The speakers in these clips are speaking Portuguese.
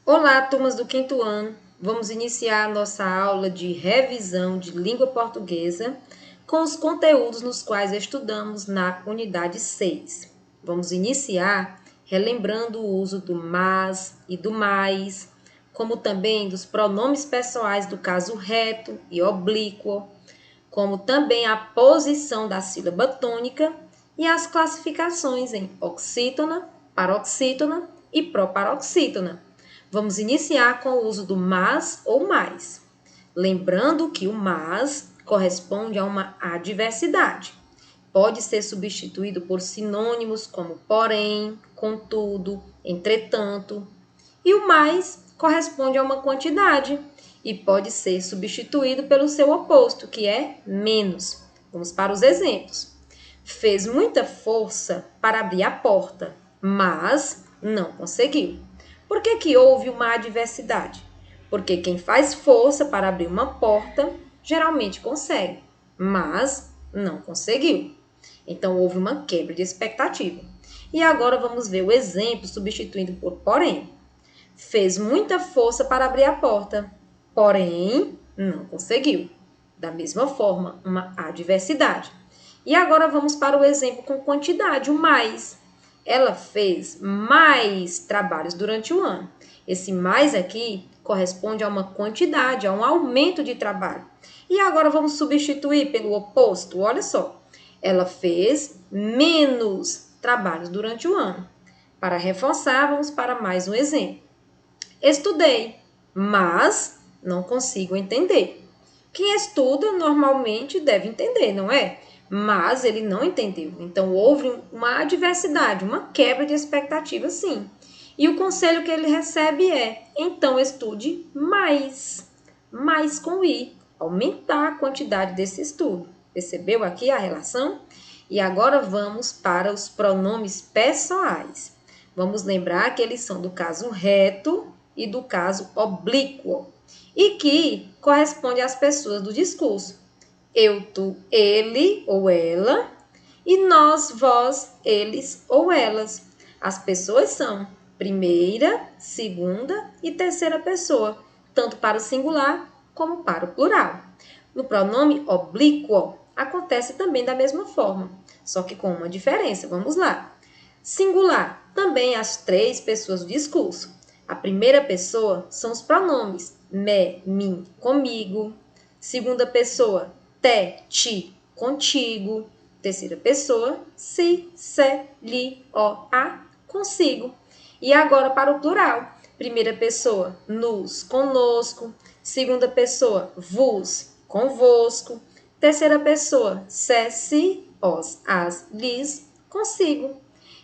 Olá, turmas do quinto ano. Vamos iniciar a nossa aula de revisão de língua portuguesa com os conteúdos nos quais estudamos na unidade 6. Vamos iniciar relembrando o uso do mas e do mais, como também dos pronomes pessoais do caso reto e oblíquo, como também a posição da sílaba tônica e as classificações em oxítona, paroxítona e proparoxítona. Vamos iniciar com o uso do mas ou mais. Lembrando que o mas corresponde a uma adversidade. Pode ser substituído por sinônimos como porém, contudo, entretanto. E o mais corresponde a uma quantidade e pode ser substituído pelo seu oposto, que é menos. Vamos para os exemplos. Fez muita força para abrir a porta, mas não conseguiu. Por que houve uma adversidade? Porque quem faz força para abrir uma porta geralmente consegue, mas não conseguiu. Então houve uma quebra de expectativa. E agora vamos ver o exemplo substituindo por porém. Fez muita força para abrir a porta, porém não conseguiu. Da mesma forma, uma adversidade. E agora vamos para o exemplo com quantidade, o mais. Ela fez mais trabalhos durante o ano. Esse mais aqui corresponde a uma quantidade, a um aumento de trabalho. E agora vamos substituir pelo oposto. Olha só, ela fez menos trabalhos durante o ano. Para reforçar, vamos para mais um exemplo. Estudei, mas não consigo entender. Quem estuda normalmente deve entender, não é? Mas ele não entendeu. Então houve uma adversidade, uma quebra de expectativa, sim. E o conselho que ele recebe é: então estude mais. Mais com i, aumentar a quantidade desse estudo. Percebeu aqui a relação? E agora vamos para os pronomes pessoais. Vamos lembrar que eles são do caso reto e do caso oblíquo, e que corresponde às pessoas do discurso. Eu, tu, ele ou ela, e nós, vós, eles ou elas. As pessoas são primeira, segunda e terceira pessoa, tanto para o singular como para o plural. No pronome oblíquo, acontece também da mesma forma, só que com uma diferença. Vamos lá. Singular, também as três pessoas do discurso. A primeira pessoa são os pronomes me, mim, comigo. Segunda pessoa, te, ti, contigo. Terceira pessoa, si, se, li, o, a, consigo. E agora para o plural. Primeira pessoa, nos, conosco. Segunda pessoa, vos, convosco. Terceira pessoa, se, si, os, as, lis, consigo.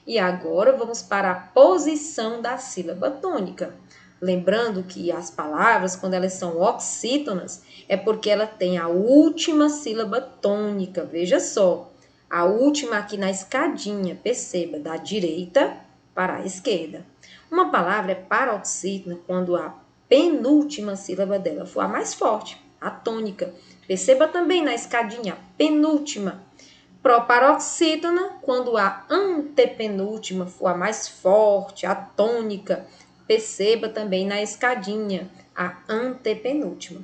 E agora vamos para a posição da sílaba tônica. Lembrando que as palavras, quando elas são oxítonas, é porque ela tem a última sílaba tônica. Veja só, a última aqui na escadinha, perceba, da direita para a esquerda. Uma palavra é paroxítona quando a penúltima sílaba dela for a mais forte, a tônica. Perceba também na escadinha, penúltima. Proparoxítona, quando a antepenúltima for a mais forte, a tônica. Perceba também na escadinha, a antepenúltima.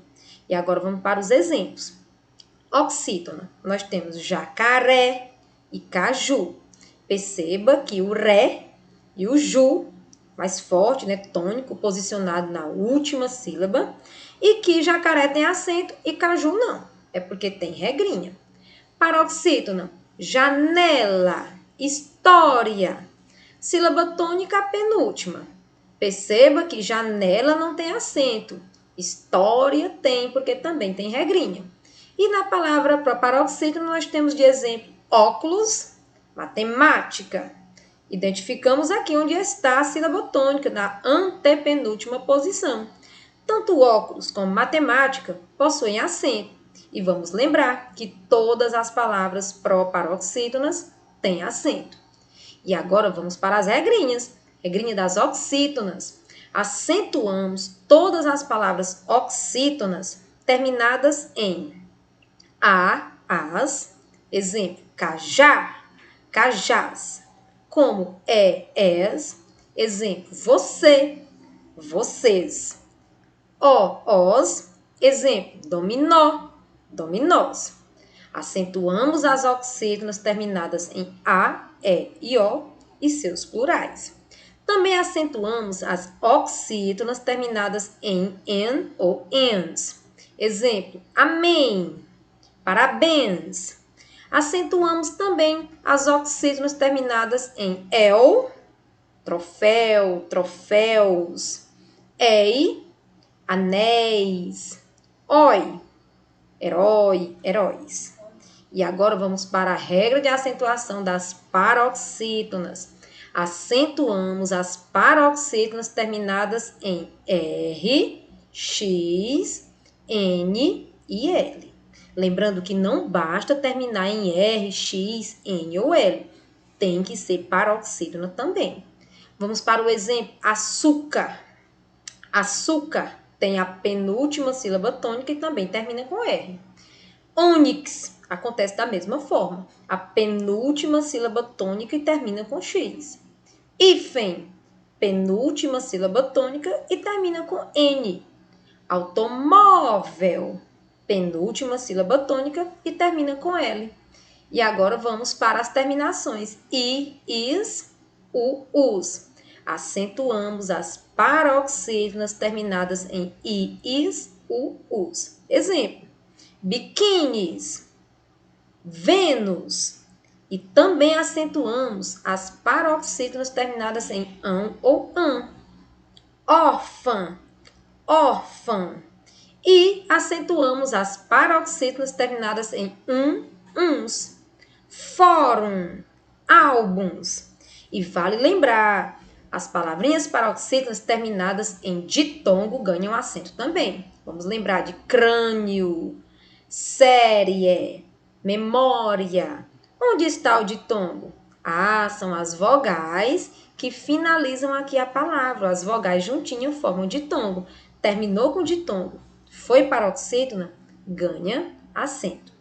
E agora vamos para os exemplos. Oxítona, nós temos jacaré e caju. Perceba que o ré e o ju, mais forte, né, tônico, posicionado na última sílaba, e que jacaré tem acento e caju não. É porque tem regrinha. Paroxítona, janela, história. Sílaba tônica, a penúltima. Perceba que janela não tem acento. História tem, porque também tem regrinha. E na palavra paroxítona nós temos de exemplo óculos, matemática. Identificamos aqui onde está a sílaba tônica, na antepenúltima posição. Tanto óculos como matemática possuem acento. E vamos lembrar que todas as palavras proparoxítonas têm acento. E agora vamos para as regrinhas. Regrinha das oxítonas. Acentuamos todas as palavras oxítonas terminadas em a, as. Exemplo, cajá, cajás. Como és. Exemplo, você, vocês. Os, exemplo, dominó, dominós. Acentuamos as oxítonas terminadas em A, E e O e seus plurais. Também acentuamos as oxítonas terminadas em N ou ENS. Exemplo, amém, parabéns. Acentuamos também as oxítonas terminadas em EL, troféu, troféus, EI, anéis, OI, herói, heróis. E agora vamos para a regra de acentuação das paroxítonas. Acentuamos as paroxítonas terminadas em R, X, N e L. Lembrando que não basta terminar em R, X, N ou L. Tem que ser paroxítona também. Vamos para o exemplo, açúcar. Açúcar tem a penúltima sílaba tônica e também termina com R. Ônix acontece da mesma forma. A penúltima sílaba tônica e termina com X. Hífen, penúltima sílaba tônica e termina com N. Automóvel, penúltima sílaba tônica e termina com L. E agora vamos para as terminações. I, is, us. Acentuamos as paroxítonas terminadas em I, is, us. Exemplo, biquínis, Vênus. E também acentuamos as paroxítonas terminadas em ão ou an. Órfã, órfã. E acentuamos as paroxítonas terminadas em uns. Fórum, álbuns. E vale lembrar, as palavrinhas paroxítonas terminadas em ditongo ganham acento também. Vamos lembrar de crânio, série, memória. Onde está o ditongo? Ah, são as vogais que finalizam aqui a palavra. As vogais juntinhas formam ditongo. Terminou com ditongo, foi paroxítona, ganha acento.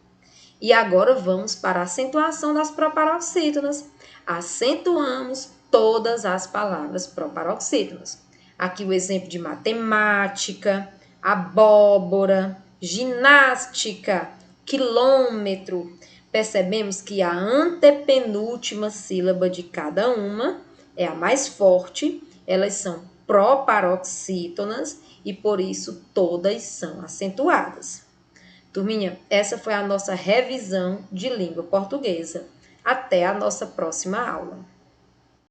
E agora vamos para a acentuação das proparoxítonas. Acentuamos todas as palavras proparoxítonas. Aqui o exemplo de matemática, abóbora, ginástica, quilômetro. Percebemos que a antepenúltima sílaba de cada uma é a mais forte, elas são proparoxítonas e por isso todas são acentuadas. Turminha, essa foi a nossa revisão de língua portuguesa. Até a nossa próxima aula.